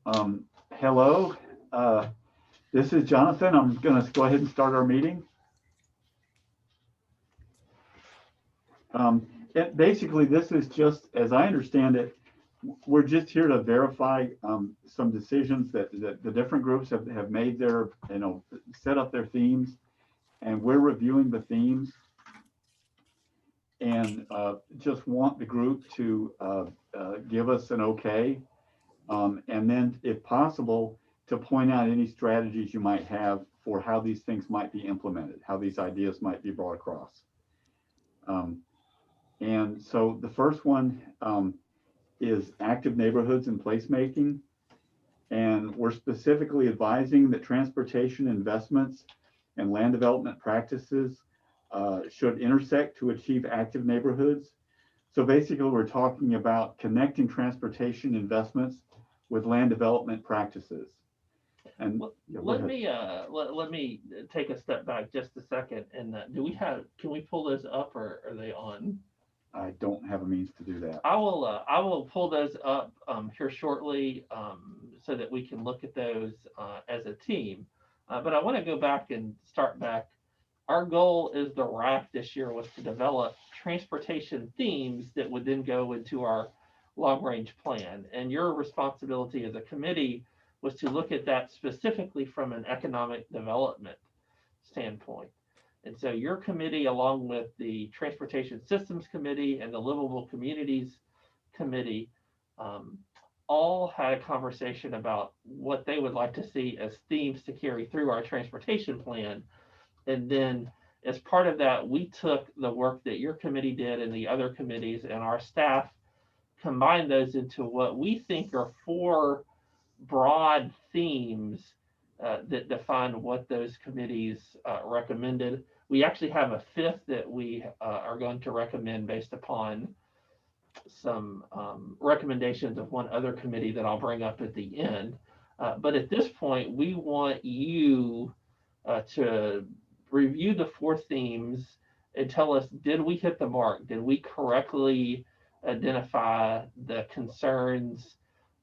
Hello, this is Jonathan. I'm going to go ahead and start our meeting. Basically, this is just, as I understand it, we're just here to verify some decisions that the different groups have made their, set up their themes, and we're reviewing the themes and just want the group to give us an okay. And then, if possible, to point out any strategies you might have for how these things might be implemented, how these ideas might be brought across. And so the first one is active neighborhoods and placemaking. And we're specifically advising that transportation investments and land development practices should intersect to achieve active neighborhoods. So basically, we're talking about connecting transportation investments with land development practices. And let me take a step back just a second. And can we pull those up, or are they on? I don't have a means to do that. I will pull those up here shortly so that we can look at those as a team. But I want to go back and start back. Our goal is the RAC this year was to develop transportation themes that would then go into our long range plan. And your responsibility as a committee was to look at that specifically from an economic development standpoint. And so your committee, along with the Transportation Systems Committee and the Livable Communities Committee, all had a conversation about what they would like to see as themes to carry through our transportation plan. And then as part of that, we took the work that your committee did and the other committees, and our staff combined those into what we think are 4 broad themes that define what those committees recommended. We actually have a 5th that we are going to recommend based upon some recommendations of one other committee that I'll bring up at the end. But at this point, we want you to review the 4 themes and tell us, did we hit the mark? Did we correctly identify the concerns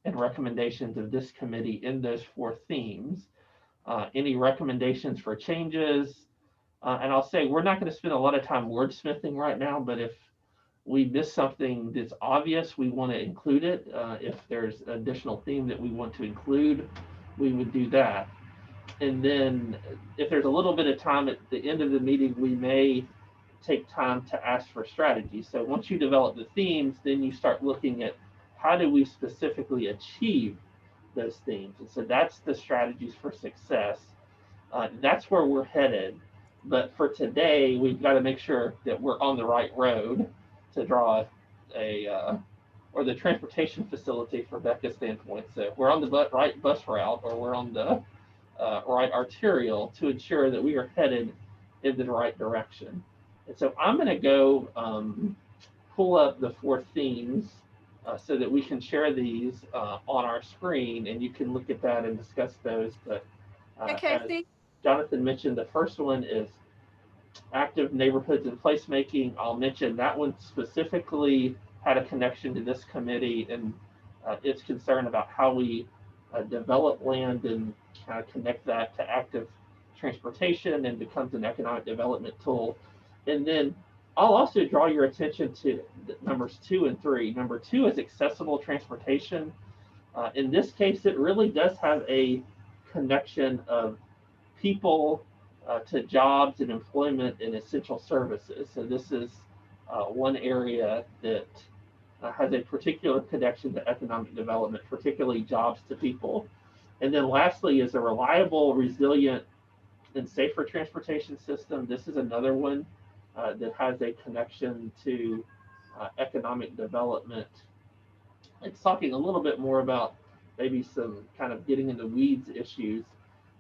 and recommendations of this committee in those 4 themes? Any recommendations for changes? And I'll say, we're not going to spend a lot of time wordsmithing right now, but if we miss something that's obvious, we want to include it. If there's an additional theme that we want to include, we would do that. And then if there's a little bit of time at the end of the meeting, we may take time to ask for strategies. So once you develop the themes, then you start looking at how do we specifically achieve those themes. And so that's the strategies for success. That's where we're headed. But for today, we've got to make sure that we're on the right road to draw or the transportation facility for Becca's standpoint. So we're on the right bus route, or we're on the right arterial to ensure that we are headed in the right direction. And so I'm going to go pull up the 4 themes so that we can share these on our screen, and you can look at that and discuss those. But as Jonathan mentioned, the first one is active neighborhoods and placemaking. I'll mention that one specifically had a connection to this committee and its concern about how we develop land and kind of connect that to active transportation and becomes an economic development tool. And then I'll also draw your attention to numbers 2 and 3. Number 2 is accessible transportation. In this case, it really does have a connection of people to jobs and employment and essential services. So this is one area that has a particular connection to economic development, particularly jobs to people. And then lastly is a reliable, resilient, and safer transportation system. This is another one that has a connection to economic development. It's talking a little bit more about maybe some kind of getting in the weeds issues,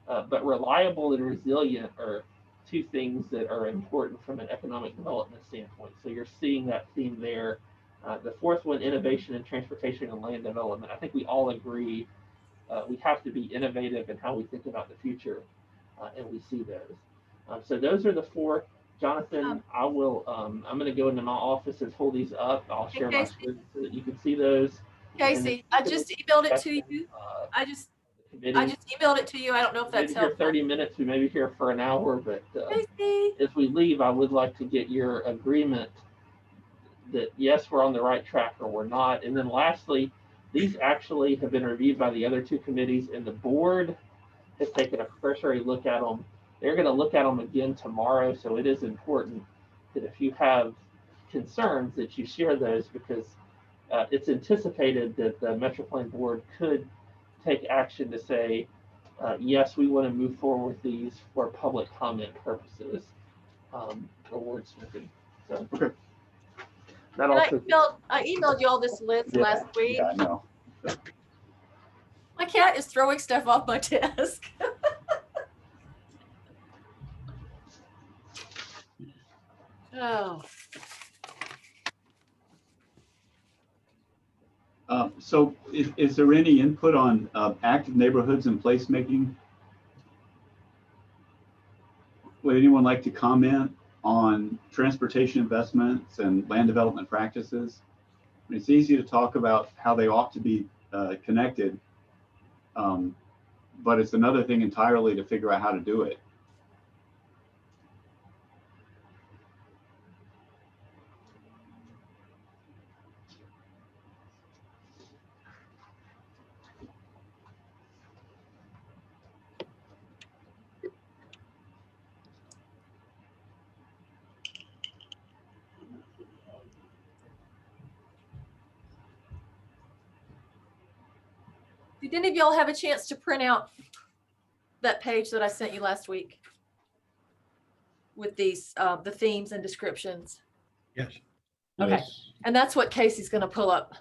but reliable and resilient are 2 things that are important from an economic development standpoint. So you're seeing that theme there. The 4th one, innovation in transportation and land development. I think we all agree we have to be innovative in how we think about the future, and we see those. So those are the 4. Jonathan, I will. I'm going to go into my office and pull these up. I'll share my screen so that you can see those. Casey, I just emailed it to you. I just emailed it to you. I don't know if that's maybe here helpful. 30 minutes, we may be here for an hour, but Casey. as we leave, I would like to get your agreement that yes, we're on the right track or we're not. And then lastly, these actually have been reviewed by the other two committees, and the board has taken a cursory look at them. They're going to look at them again tomorrow, so it is important that if you have concerns that you share those, because it's anticipated that the Metroplan board could take action to say, yes, we want to move forward with these for public comment purposes, or wordsmithing. So, Okay. That And also, I emailed you all this list last week. Yeah, I know. My cat is throwing stuff off my desk. Oh. So is there any input on active neighborhoods and placemaking? Would anyone like to comment on transportation investments and land development practices? I mean, it's easy to talk about how they ought to be connected, but it's another thing entirely to figure out how to do it. Did any of y'all have a chance to print out that page that I sent you last week with these the themes and descriptions? Yes. Okay. Yes. And that's what Casey's going to pull up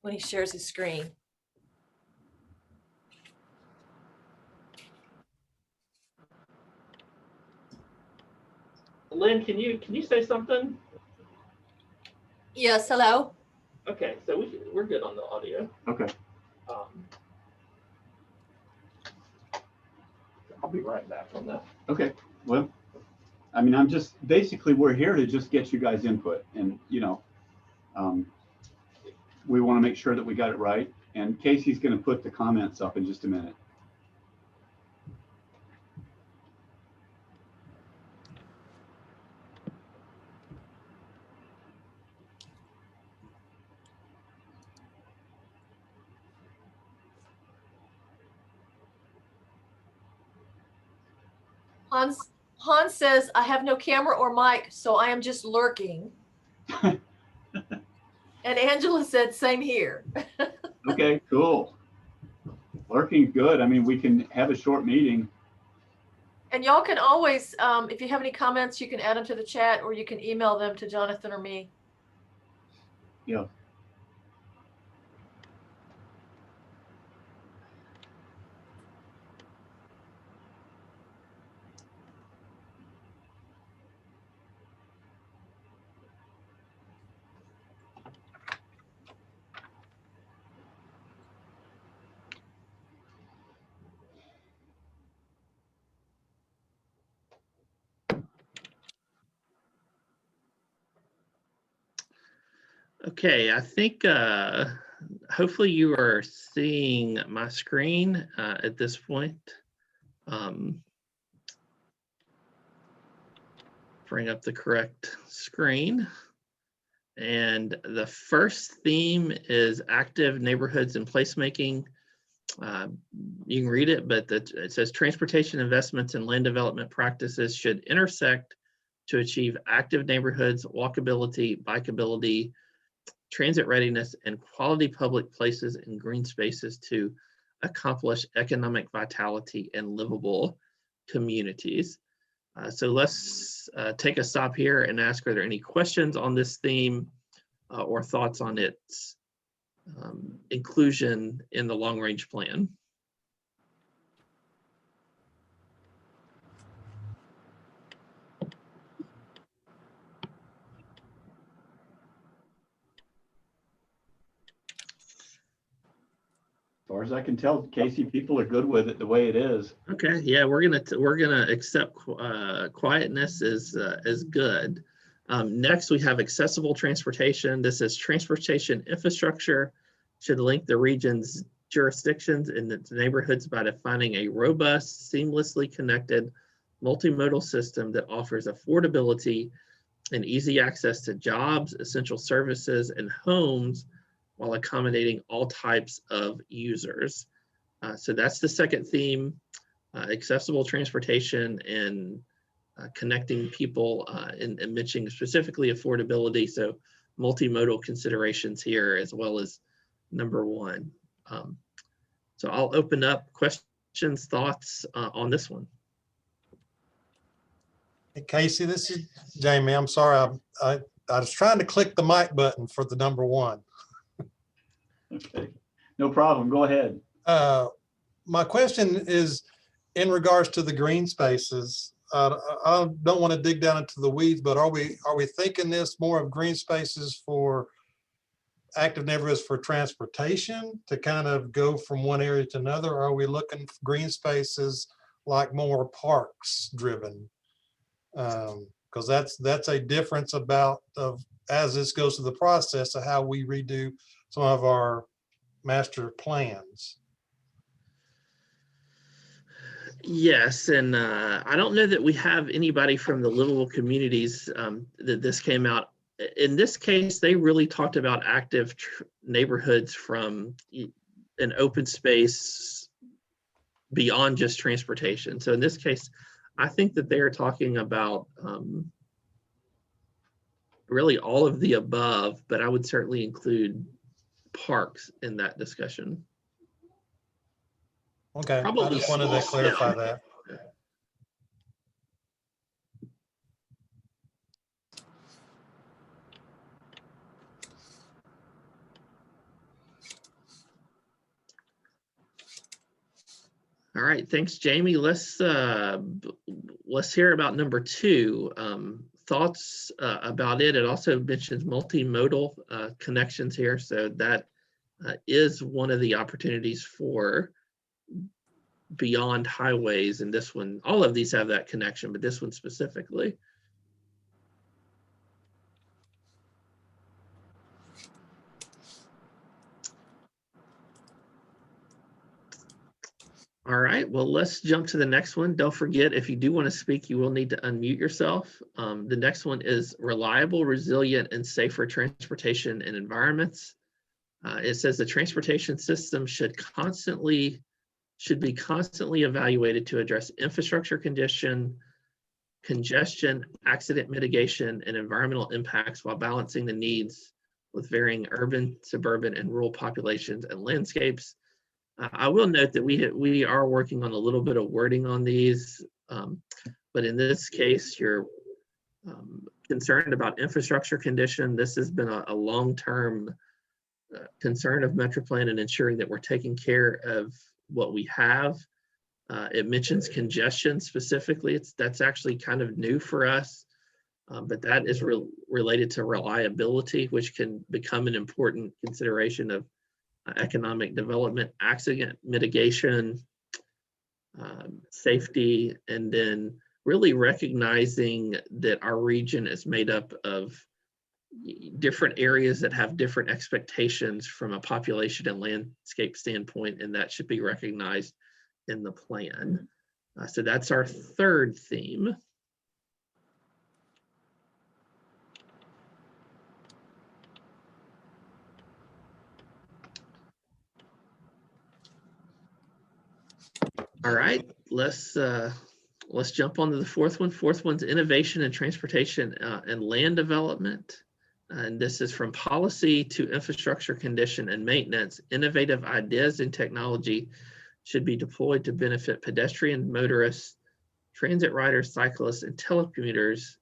when he shares his screen. Lynn, can you say something? Yes, hello. Okay, so we're good on the audio. Okay. I'll be right back on that. Okay. Well, I mean, I'm just basically we're here to just get you guys input, and you know, we want to make sure that we got it right. And Casey's going to put the comments up in just a minute. Hans says, I have no camera or mic, so I am just lurking. And Angela said, same here. Okay, cool. Lurking good. I mean, we can have a short meeting. And y'all can always, if you have any comments, you can add them to the chat or you can email them to Jonathan or me. Yeah. Okay, I think hopefully you are seeing my screen at this point. Bring up the correct screen. And the first theme is active neighborhoods and placemaking. You can read it, but it says transportation investments and land development practices should intersect to achieve active neighborhoods, walkability, bikeability, transit readiness, and quality public places and green spaces to accomplish economic vitality and livable communities. So let's take a stop here and ask, are there any questions on this theme or thoughts on its inclusion in the long-range plan? As far as I can tell, Casey, people are good with it the way it is. Okay, yeah, we're gonna accept quietness as good. Next, we have accessible transportation. This is transportation infrastructure should link the region's jurisdictions and its neighborhoods by defining a robust, seamlessly connected multimodal system that offers affordability and easy access to jobs, essential services, and homes while accommodating all types of users. So that's the second theme, accessible transportation and connecting people and mentioning specifically affordability. So multimodal considerations here as well as number one. So I'll open up questions, thoughts on this one. Hey, Casey, this is Jamie. I'm sorry. I was trying to click the mic button for the number one. Okay, no problem. Go ahead. My question is in regards to the green spaces. I don't want to dig down into the weeds, but are we thinking this more of green spaces for active neighborhoods for transportation to kind of go from one area to another? Or are we looking for green spaces like more parks driven? Because that's a difference about as this goes through the process of how we redo some of our master plans. Yes, and I don't know that we have anybody from the livable communities that this came out. In this case, they really talked about active neighborhoods from an open space beyond just transportation. So in this case, I think that they are talking about really all of the above, but I would certainly include parks in that discussion. Okay, Probably I just wanted to clarify that. All right, thanks, Jamie. Let's hear about number two. Thoughts about it. It also mentions multimodal connections here, so that is one of the opportunities for beyond highways. And this one, all of these have that connection, but this one specifically. All right, well, let's jump to the next one. Don't forget, if you do want to speak, you will need to unmute yourself. The next one is reliable, resilient, and safer transportation and environments. It says the transportation system should be constantly evaluated to address infrastructure congestion, accident mitigation, and environmental impacts while balancing the needs with varying urban, suburban, and rural populations and landscapes. I will note that we are working on a little bit of wording on these, but in this case, you're concerned about infrastructure condition. This has been a long-term concern of MetroPlan and ensuring that we're taking care of what we have. It mentions congestion specifically. That's actually kind of new for us, but that is related to reliability, which can become an important consideration of economic development, accident mitigation, safety, and then really recognizing that our region is made up of different areas that have different expectations from a population and landscape standpoint, and that should be recognized in the plan. So that's our third theme. All right, let's jump on to the fourth one. Fourth one's innovation in transportation and land development. And this is from policy to infrastructure condition and maintenance. Innovative ideas and technology should be deployed to benefit pedestrian, motorists, transit riders, cyclists, and telecommuters,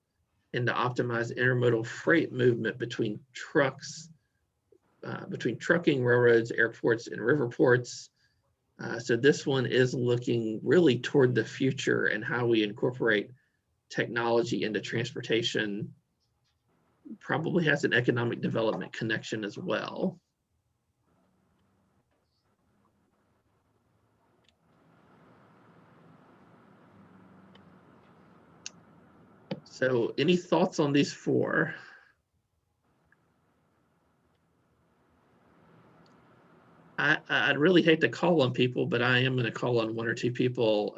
and to optimize intermodal freight movement between trucks, between trucking, railroads, airports, and river ports. So this one is looking really toward the future and how we incorporate technology into transportation. Probably has an economic development connection as well. So any thoughts on these four? I'd really hate to call on people, but I am going to call on one or two people.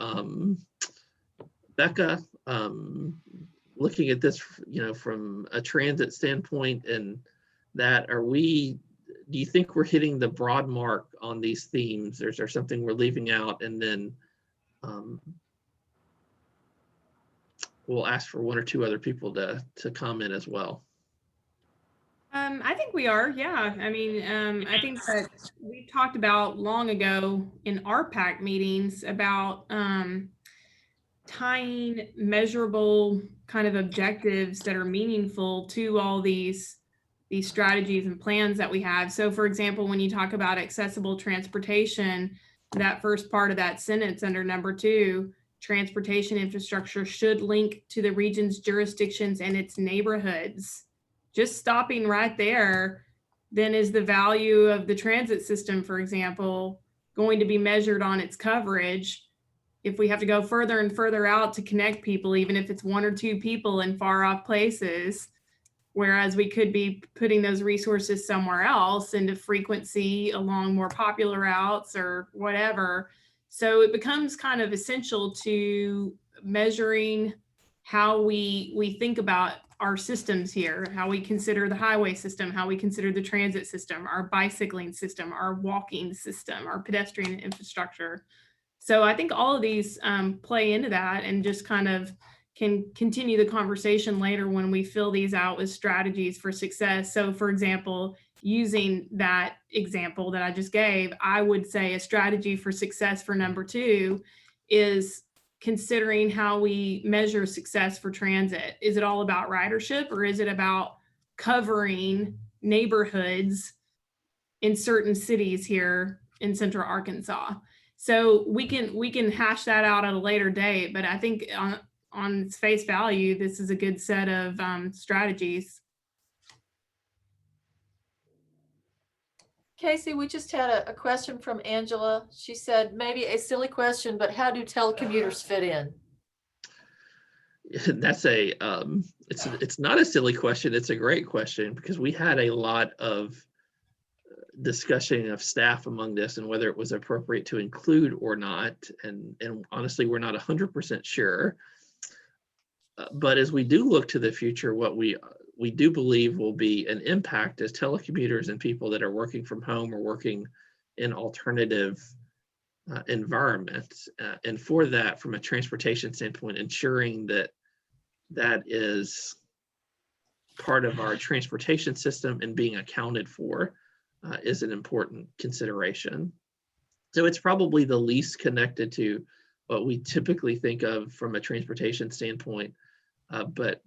Becca, looking at this, from a transit standpoint, and do you think we're hitting the broad mark on these themes? Is there something we're leaving out? And then we'll ask for one or two other people to comment as well. I think we are, yeah. I mean, I think that we talked about long ago in RPAC meetings about tying measurable kind of objectives that are meaningful to all these strategies and plans that we have. So for example, when you talk about accessible transportation, that first part of that sentence under number 2, transportation infrastructure should link to the region's jurisdictions and its neighborhoods. Just stopping right there, then is the value of the transit system, for example, going to be measured on its coverage? If we have to go further and further out to connect people, even if it's 1 or 2 people in far off places, whereas we could be putting those resources somewhere else into frequency along more popular routes or whatever. So it becomes kind of essential to measuring how we think about our systems here, how we consider the highway system, how we consider the transit system, our bicycling system, our walking system, our pedestrian infrastructure. So I think all of these play into that, and just kind of can continue the conversation later when we fill these out with strategies for success. So for example, using that example that I just gave, I would say a strategy for success for number 2 is considering how we measure success for transit. Is it all about ridership, or is it about covering neighborhoods in certain cities here in Central Arkansas? So we can hash that out at a later date, but I think on its face value, this is a good set of strategies. Casey, we just had a question from Angela. She said, maybe a silly question, but how do telecommuters fit in? That's it's not a silly question. It's a great question, because we had a lot of discussion of staff among this and whether it was appropriate to include or not. And honestly, we're not 100% sure. But as we do look to the future, what we do believe will be an impact as telecommuters and people that are working from home or working in alternative environments. And for that, from a transportation standpoint, ensuring that that is part of our transportation system and being accounted for is an important consideration. So it's probably the least connected to what we typically think of from a transportation standpoint, but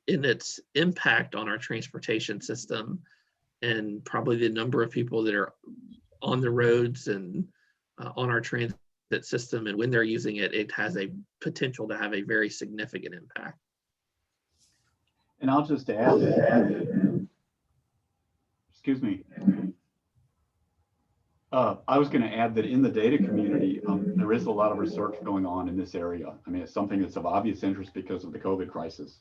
in its impact on our transportation system, and probably the number of people that are on the roads and on our transit system, and when they're using it, it has a potential to have a very significant impact. And I'll just add that, excuse me. I was going to add that in the data community, there is a lot of research going on in this area. I mean, it's something that's of obvious interest because of the COVID crisis.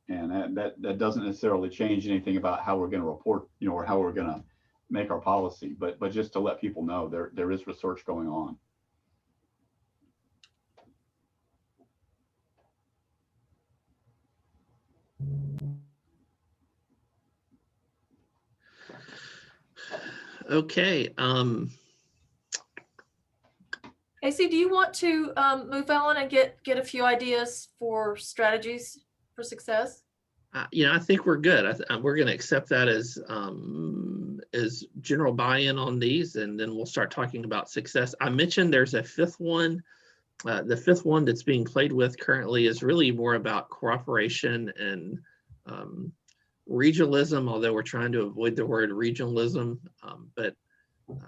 And that doesn't necessarily change anything about how we're going to report, or how we're going to make our policy. But just to let people know, there is research going on. Okay. Casey, do you want to move on and get a few ideas for strategies for success? I think we're good. We're going to accept that as general buy-in on these, and then we'll start talking about success. I mentioned there's a 5th one. The 5th one that's being played with currently is really more about cooperation and regionalism, although we're trying to avoid the word regionalism,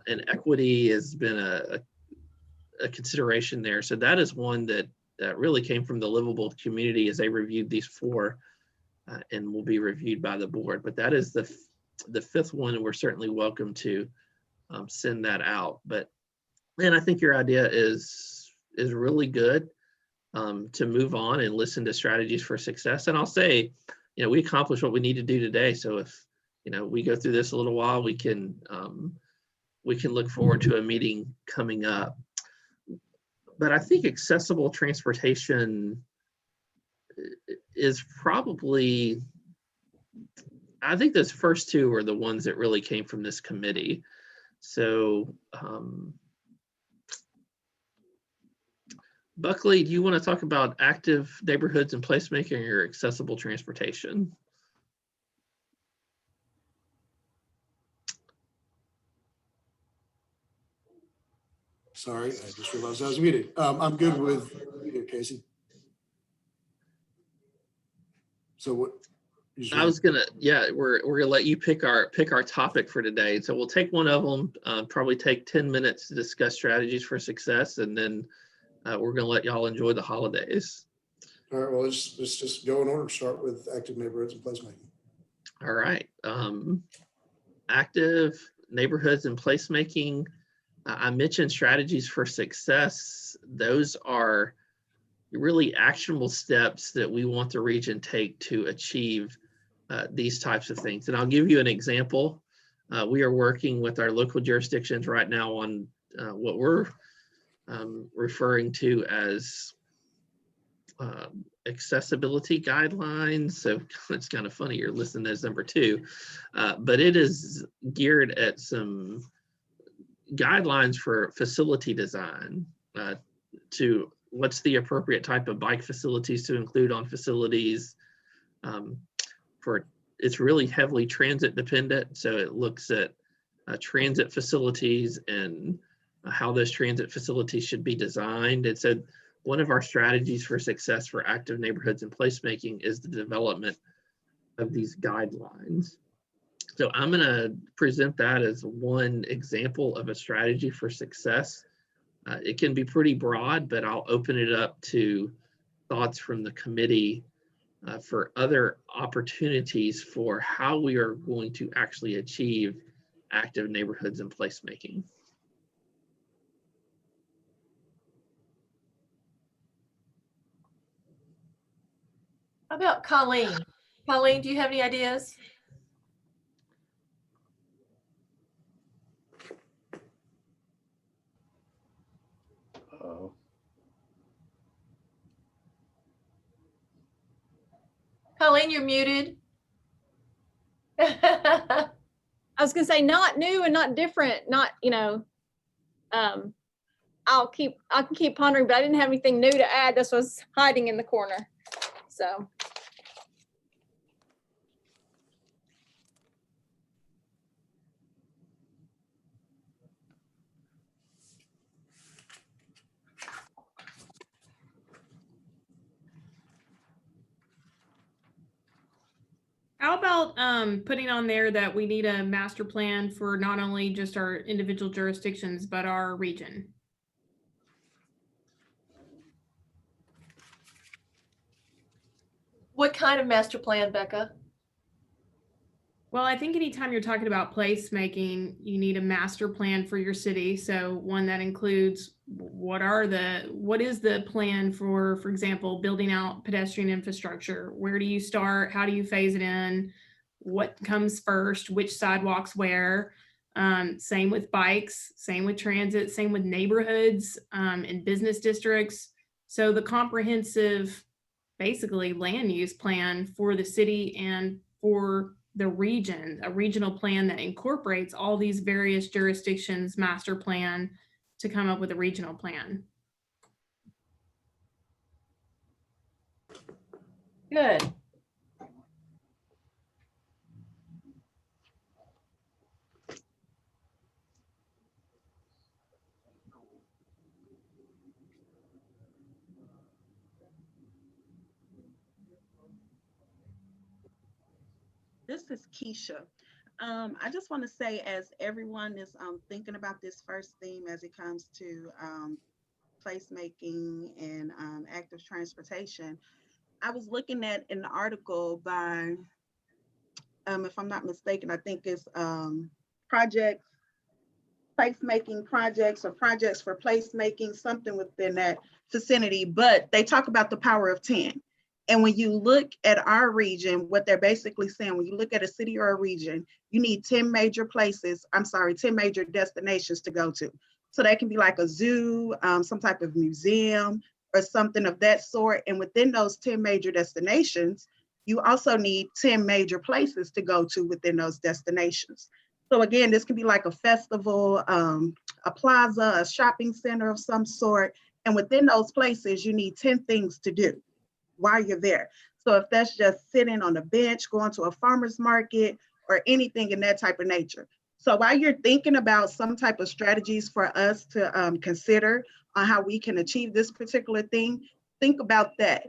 and equity has been a consideration there. So that is one that really came from the livable community as they reviewed these 4 and will be reviewed by the board. But that is the 5th one, and we're certainly welcome to send that out. But man, I think your idea is really good to move on and listen to strategies for success. And I'll say, we accomplished what we need to do today. So if we go through this a little while, we can we can look forward to a meeting coming up. But I think accessible transportation is probably, I think those first two are the ones that really came from this committee. So Buckley, do you want to talk about active neighborhoods and placemaking or accessible transportation? Sorry, I just realized I was muted. I'm good with you, Casey. So what? I was gonna, yeah, we're gonna let you pick our topic for today. So we'll take one of them, probably take 10 minutes to discuss strategies for success, and then we're gonna let y'all enjoy the holidays. All right, well, let's just go in order. Start with active neighborhoods and placemaking. All right. Active neighborhoods and placemaking. I mentioned strategies for success. Those are really actionable steps that we want the region take to achieve these types of things. And I'll give you an example. We are working with our local jurisdictions right now on what we're referring to as accessibility guidelines. So it's kind of funny you're listing as number 2, but it is geared at some guidelines for facility design, to what's the appropriate type of bike facilities to include on facilities. It's really heavily transit dependent, so it looks at transit facilities and how those transit facilities should be designed. And so one of our strategies for success for active neighborhoods and placemaking is the development of these guidelines. So I'm going to present that as one example of a strategy for success. It can be pretty broad, but I'll open it up to thoughts from the committee for other opportunities for how we are going to actually achieve active neighborhoods and placemaking. How about Colleen? Colleen, do you have any ideas? Oh, Colleen, you're muted. I was gonna say not new and not different, not, you know, I can keep pondering, but I didn't have anything new to add. This was hiding in the corner. So. How about putting on there that we need a master plan for not only just our individual jurisdictions, but our region? What kind of master plan, Becca? Well, I think anytime you're talking about placemaking, you need a master plan for your city. So one that includes what is the plan for example, building out pedestrian infrastructure? Where do you start? How do you phase it in? What comes first? Which sidewalks where? Same with bikes, same with transit, same with neighborhoods and business districts. So the comprehensive, basically land use plan for the city and for the region, a regional plan that incorporates all these various jurisdictions master plan to come up with a regional plan. Good. This is Keisha. I just want to say, as everyone is thinking about this first theme as it comes to placemaking and active transportation, I was looking at an article by, if I'm not mistaken, I think it's placemaking projects or projects for placemaking, something within that vicinity, but they talk about the power of 10. And when you look at our region, what they're basically saying, when you look at a city or a region, you need 10 major places, 10 major destinations to go to. So that can be like a zoo, some type of museum or something of that sort. And within those 10 major destinations, you also need 10 major places to go to within those destinations. So again, this can be like a festival, a plaza, a shopping center of some sort. And within those places, you need 10 things to do while you're there. So if that's just sitting on a bench, going to a farmer's market, or anything in that type of nature. So while you're thinking about some type of strategies for us to consider on how we can achieve this particular thing, think about that,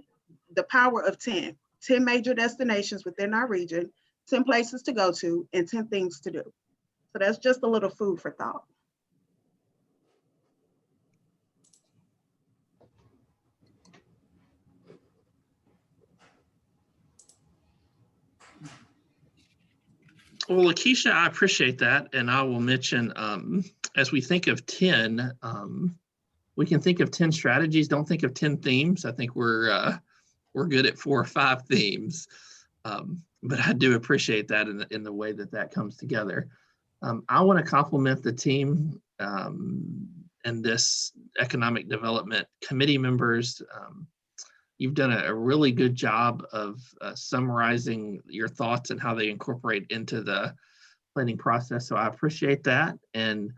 the power of 10 major destinations within our region, 10 places to go to, and 10 things to do. So that's just a little food for thought. Well, Lakeisha, I appreciate that. And I will mention, as we think of 10, we can think of 10 strategies. Don't think of 10 themes. I think we're good at 4 or 5 themes. But I do appreciate that in the way that comes together. I want to compliment the team and this economic development committee members. You've done a really good job of summarizing your thoughts and how they incorporate into the planning process. So I appreciate that. And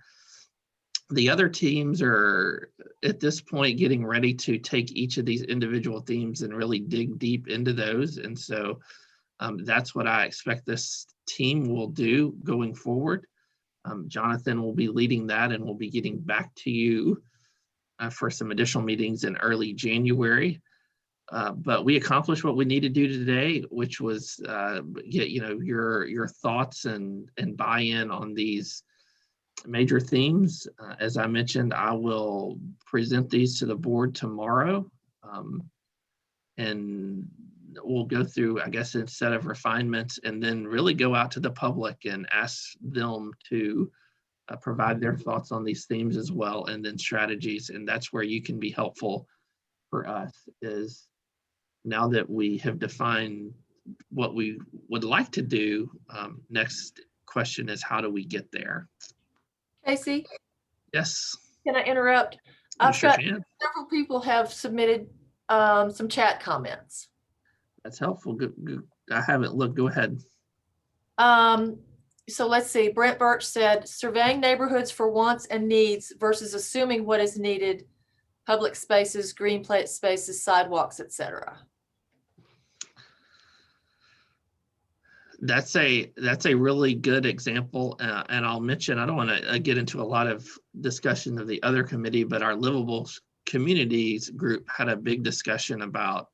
the other teams are at this point getting ready to take each of these individual themes and really dig deep into those. And so that's what I expect this team will do going forward. Jonathan will be leading that, and we'll be getting back to you for some additional meetings in early January. But we accomplished what we need to do today, which was get your thoughts and buy-in on these major themes. As I mentioned, I will present these to the board tomorrow, and we'll go through, I guess, a set of refinements, and then really go out to the public and ask them to provide their thoughts on these themes as well, and then strategies. And that's where you can be helpful for us, is now that we have defined what we would like to do, next question is, how do we get there? Casey, Yes. can I interrupt? You I've sure got can. several people have submitted some chat comments. That's helpful. Good. I haven't looked. Go ahead. So let's see. Brent Birch said, surveying neighborhoods for wants and needs versus assuming what is needed, public spaces, green plate spaces, sidewalks, etc. That's a really good example, and I'll mention, I don't want to get into a lot of discussion of the other committee, but our Livable Communities group had a big discussion about,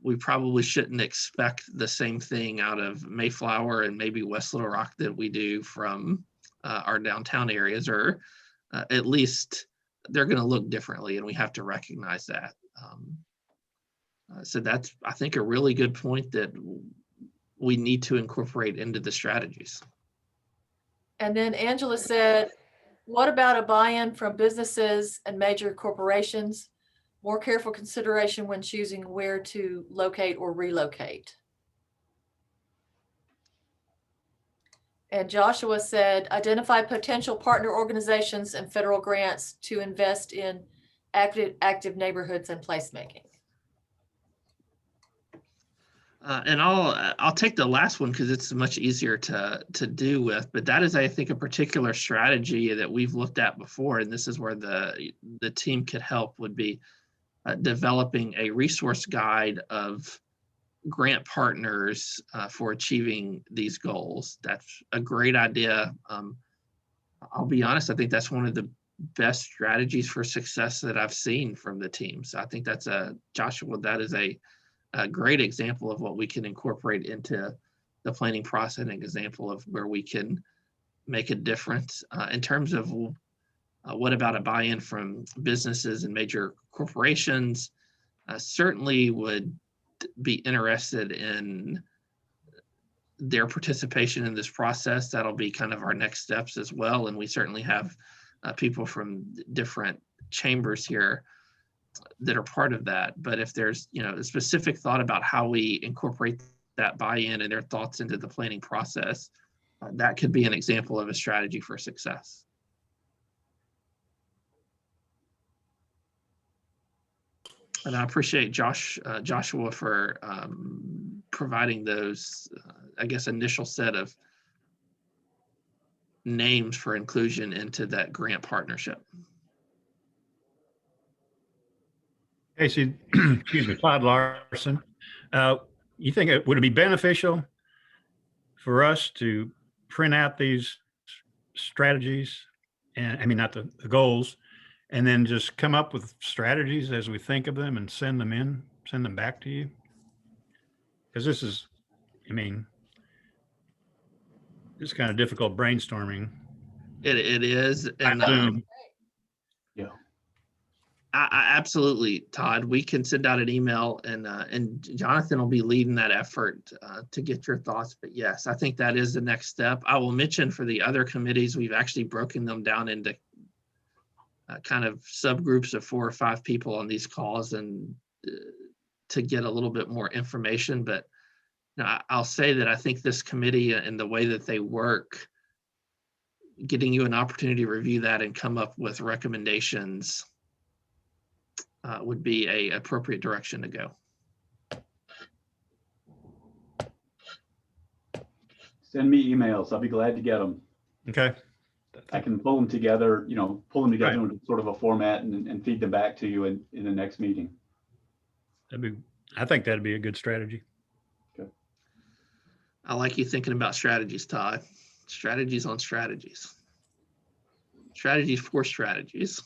we probably shouldn't expect the same thing out of Mayflower and maybe West Little Rock that we do from our downtown areas, or at least they're going to look differently, and we have to recognize that. So that's, I think, a really good point that we need to incorporate into the strategies. And then Angela said, what about a buy-in from businesses and major corporations? More careful consideration when choosing where to locate or relocate. And Joshua said, identify potential partner organizations and federal grants to invest in active neighborhoods and placemaking. And I'll take the last one because it's much easier to do with, but that is, I think, a particular strategy that we've looked at before, and this is where the team could help, would be developing a resource guide of grant partners for achieving these goals. That's a great idea. I'll be honest, I think that's one of the best strategies for success that I've seen from the team. So I think that's Joshua, that is a great example of what we can incorporate into the planning process, an example of where we can make a difference. In terms of what about a buy-in from businesses and major corporations, certainly would be interested in their participation in this process. That'll be kind of our next steps as well. And we certainly have people from different chambers here that are part of that. But if there's, a specific thought about how we incorporate that buy-in and their thoughts into the planning process, that could be an example of a strategy for success. And I appreciate Joshua for providing those, I guess, initial set of names for inclusion into that grant partnership. Casey, excuse me, Todd Larson. You think would it be beneficial for us to print out these strategies, and I mean, not the goals, and then just come up with strategies as we think of them and send them back to you? Because this is, I mean, it's kind of difficult brainstorming. It is. And Yeah. I absolutely, Todd, we can send out an email, and Jonathan will be leading that effort to get your thoughts. But yes, I think that is the next step. I will mention for the other committees, we've actually broken them down into kind of subgroups of 4 or 5 people on these calls, and to get a little bit more information. But I'll say that I think this committee and the way that they work, getting you an opportunity to review that and come up with recommendations would be a appropriate direction to go. Send me emails. I'll be glad to get them. Okay. I can pull them together, Right. into sort of a format and feed them back to you in the next meeting. I think that'd be a good strategy. I like you thinking about strategies, Todd. Strategies on strategies. Strategies for strategies.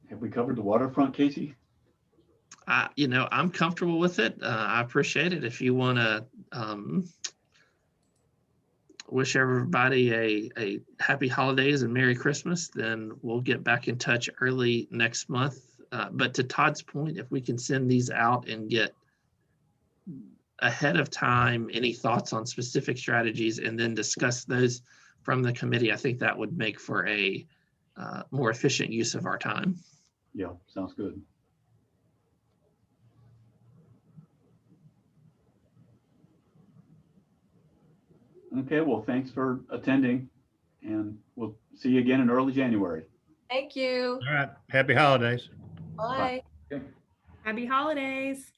Have we covered the waterfront, Casey? I'm comfortable with it. I appreciate it. If you want to wish everybody a happy holidays and Merry Christmas, then we'll get back in touch early next month. But to Todd's point, if we can send these out and get ahead of time any thoughts on specific strategies and then discuss those from the committee, I think that would make for a more efficient use of our time. Yeah, sounds good. Okay, well, thanks for attending, and we'll see you again in early January. Thank you. All right. Happy holidays. Bye. Happy holidays.